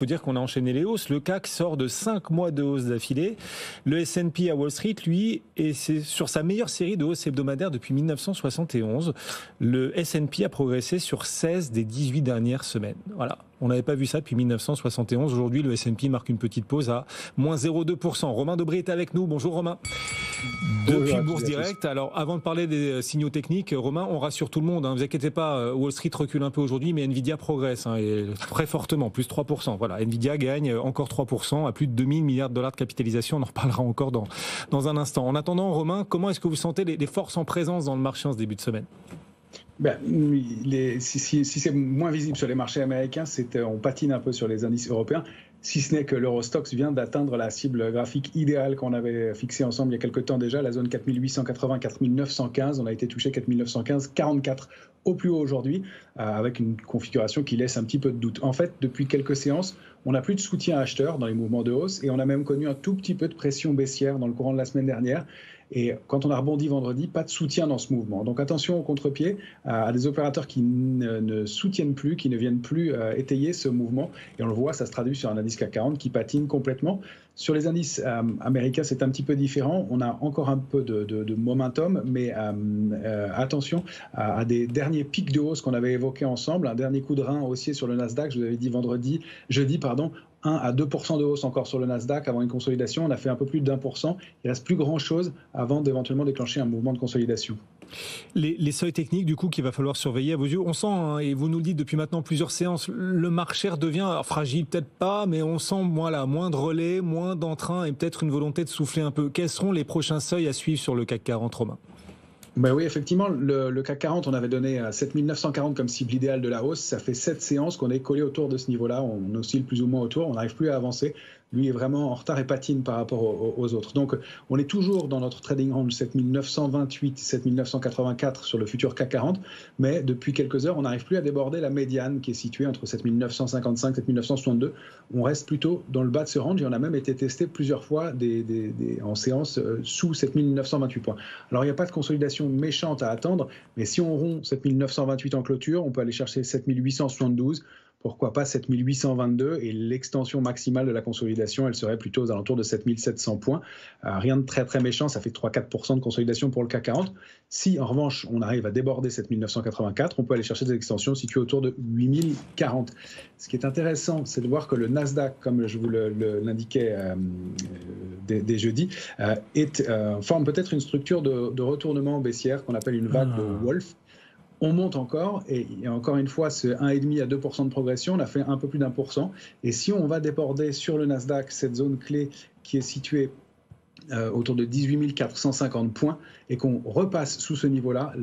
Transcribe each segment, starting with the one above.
Il faut dire qu'on a enchaîné les hausses. Le CAC sort de 5 mois de hausse d'affilée. Le S&P à Wall Street, lui, c'est sur sa meilleure série de hausses hebdomadaires depuis 1971. Le S&P a progressé sur 16 des 18 dernières semaines. Voilà. On n'avait pas vu ça depuis 1971. Aujourd'hui, le S&P marque une petite pause à moins 0,2%. Romain Debré est avec nous. Bonjour Romain. Depuis Bourse Direct. Alors, avant de parler des signaux techniques, Romain, on rassure tout le monde. Ne vous inquiétez pas, Wall Street recule un peu aujourd'hui, mais Nvidia progresse et très fortement, plus 3%. Voilà, Nvidia gagne encore 3% à plus de 2000 milliards de dollars de capitalisation. On en reparlera encore dans un instant. En attendant, Romain, comment est-ce que vous sentez les forces en présence dans le marché en ce début de semaine ? Si c'est moins visible sur les marchés américains, on patine un peu sur les indices européens, si ce n'est que l'Eurostoxx vient d'atteindre la cible graphique idéale qu'on avait fixée ensemble il y a quelques temps déjà, la zone 4880-4915. On a été touché 4915-44 au plus haut aujourd'hui, avec une configuration qui laisse un petit peu de doute. En fait, depuis quelques séances, on n'a plus de soutien acheteur dans les mouvements de hausse et on a même connu un tout petit peu de pression baissière dans le courant de la semaine dernière. Et quand on a rebondi vendredi, pas de soutien dans ce mouvement. Donc attention au contre-pied, à des opérateurs qui ne soutiennent plus, qui ne viennent plus étayer ce mouvement. Et on le voit, ça se traduit sur un indice CAC 40 qui patine complètement. Sur les indices américains, c'est un petit peu différent. On a encore un peu de momentum, mais attention à des derniers pics de hausse qu'on avait évoqués ensemble. Un dernier coup de rein haussier sur le Nasdaq, je vous avais dit jeudi, 1 à 2% de hausse encore sur le Nasdaq avant une consolidation. On a fait un peu plus d'1%. Il ne reste plus grand-chose avant d'éventuellement déclencher un mouvement de consolidation. Les seuils techniques, du coup, qu'il va falloir surveiller à vos yeux, on sent, et vous nous le dites depuis maintenant plusieurs séances, le marché redevient fragile, peut-être pas, mais on sent moins de relais, moins d'entrain et peut-être une volonté de souffler un peu. Quels seront les prochains seuils à suivre sur le CAC 40, Romain ? Oui, effectivement, le CAC 40, on avait donné 7940 comme cible idéale de la hausse. Ça fait 7 séances qu'on est collé autour de ce niveau-là. On oscille plus ou moins autour. On n'arrive plus à avancer. Lui est vraiment en retard et patine par rapport aux autres. Donc, on est toujours dans notre trading range 7928, 7984 sur le futur CAC 40. Mais depuis quelques heures, on n'arrive plus à déborder la médiane qui est située entre 7955 et 7962. On reste plutôt dans le bas de ce range et on a même été testé plusieurs fois en séance sous 7928 points. Alors, il n'y a pas de consolidation méchante à attendre, mais si on rompt 7928 en clôture, on peut aller chercher 7872. Pourquoi pas 7822 et l'extension maximale de la consolidation, elle serait plutôt aux alentours de 7700 points. Rien de très très méchant, ça fait 3-4% de consolidation pour le CAC 40. Si en revanche on arrive à déborder 7984, on peut aller chercher des extensions situées autour de 8040. Ce qui est intéressant, c'est de voir que le Nasdaq, comme je vous l'indiquais dès jeudi, forme peut-être une structure de retournement baissière qu'on appelle une vague de Wolf. On monte encore, et encore une fois, ce 1,5 à 2% de progression, on a fait un peu plus d'1%. Et si on va déborder sur le Nasdaq cette zone clé qui est située autour de 18 450 points et qu'on repasse sous ce niveau-là,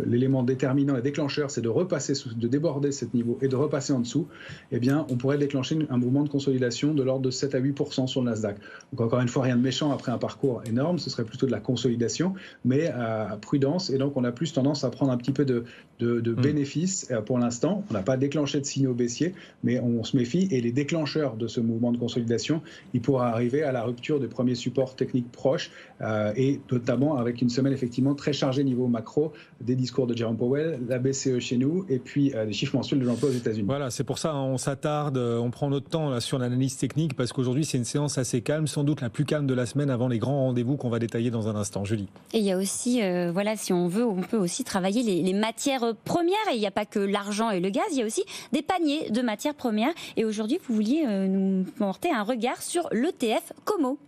l'élément déterminant et déclencheur, c'est de déborder ce niveau et de repasser en dessous, eh bien, on pourrait déclencher un mouvement de consolidation de l'ordre de 7 à 8% sur le Nasdaq. Donc encore une fois, rien de méchant après un parcours énorme, ce serait plutôt de la consolidation, mais à prudence, et donc on a plus tendance à prendre un petit peu de bénéfices pour l'instant. On n'a pas déclenché de signaux baissiers, mais on se méfie, et les déclencheurs de ce mouvement de consolidation, il pourra arriver à la rupture des premiers supports techniques proches, et notamment avec une semaine effectivement très chargée niveau macro, des discours de Jerome Powell, la BCE chez nous, et puis des chiffres mensuels de l'emploi aux États-Unis. Voilà, c'est pour ça on s'attarde, on prend notre temps là, sur l'analyse technique, parce qu'aujourd'hui c'est une séance assez calme, sans doute la plus calme de la semaine avant les grands rendez-vous qu'on va détailler dans un instant. Julie. Et il y a aussi, si on veut, on peut aussi travailler les matières premières, et il n'y a pas que l'argent et le gaz, il y a aussi des paniers de matières premières. Et aujourd'hui, vous vouliez nous porter un regard sur l'ETF Como.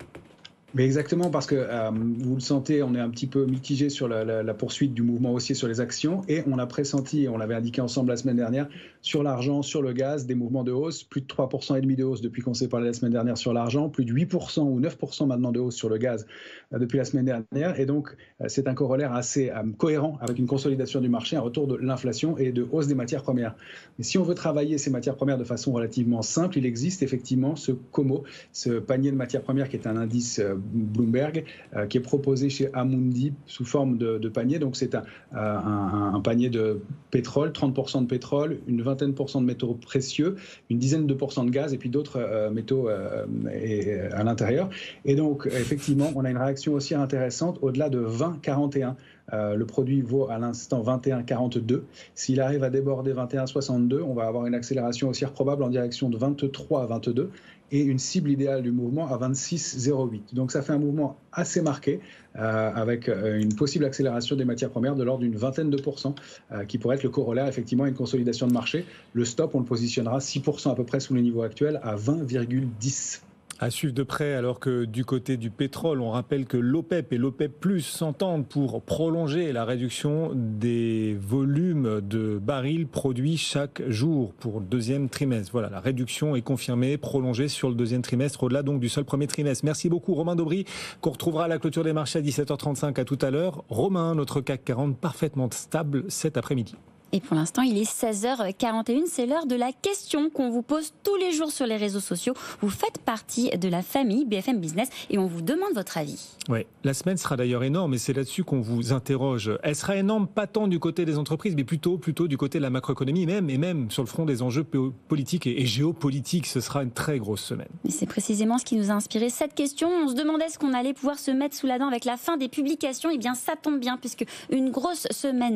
Mais exactement, parce que vous le sentez, on est un petit peu mitigé sur la poursuite du mouvement haussier sur les actions, et on a pressenti, on l'avait indiqué ensemble la semaine dernière, sur l'argent, sur le gaz, des mouvements de hausse, plus de 3% et demi de hausse depuis qu'on s'est parlé la semaine dernière sur l'argent, plus de 8% ou 9% maintenant de hausse sur le gaz depuis la semaine dernière, et donc c'est un corollaire assez cohérent avec une consolidation du marché, un retour de l'inflation et de hausse des matières premières. Mais si on veut travailler ces matières premières de façon relativement simple, il existe effectivement ce COMO, ce panier de matières premières qui est un indice Bloomberg, qui est proposé chez Amundi sous forme de panier. Donc c'est un panier de pétrole, 30% de pétrole, une vingtaine de pourcents de métaux précieux, une dizaine de pourcents de gaz et puis d'autres métaux à l'intérieur. Et donc effectivement, on a une réaction haussière intéressante au-delà de 20,41 Le produit vaut à l'instant 21,42. S'il arrive à déborder 21,62, on va avoir une accélération haussière probable en direction de 23 à 22 et une cible idéale du mouvement à 26,08. Donc ça fait un mouvement assez marqué avec une possible accélération des matières premières de l'ordre d'une vingtaine de pourcents qui pourrait être le corollaire effectivement à une consolidation de marché. Le stop, on le positionnera 6% à peu près sous le niveau actuel à 20,10. À suivre de près, alors que du côté du pétrole, on rappelle que l'OPEP et l'OPEP+, s'entendent pour prolonger la réduction des volumes de barils produits chaque jour pour le deuxième trimestre. Voilà, la réduction est confirmée, prolongée sur le deuxième trimestre, au-delà donc du seul premier trimestre. Merci beaucoup Romain Daubry, qu'on retrouvera à la clôture des marchés à 17h35 à tout à l'heure. Romain, notre CAC 40 parfaitement stable cet après-midi. Et pour l'instant, il est 16h41. C'est l'heure de la question qu'on vous pose tous les jours sur les réseaux sociaux. Vous faites partie de la famille BFM Business et on vous demande votre avis. Oui, la semaine sera d'ailleurs énorme et c'est là-dessus qu'on vous interroge. Elle sera énorme, pas tant du côté des entreprises, mais plutôt du côté de la macroéconomie et même sur le front des enjeux politiques et géopolitiques. Ce sera une très grosse semaine. Et c'est précisément ce qui nous a inspiré cette question. On se demandait ce qu'on allait pouvoir se mettre sous la dent avec la fin des publications. Eh bien, ça tombe bien puisque une grosse semaine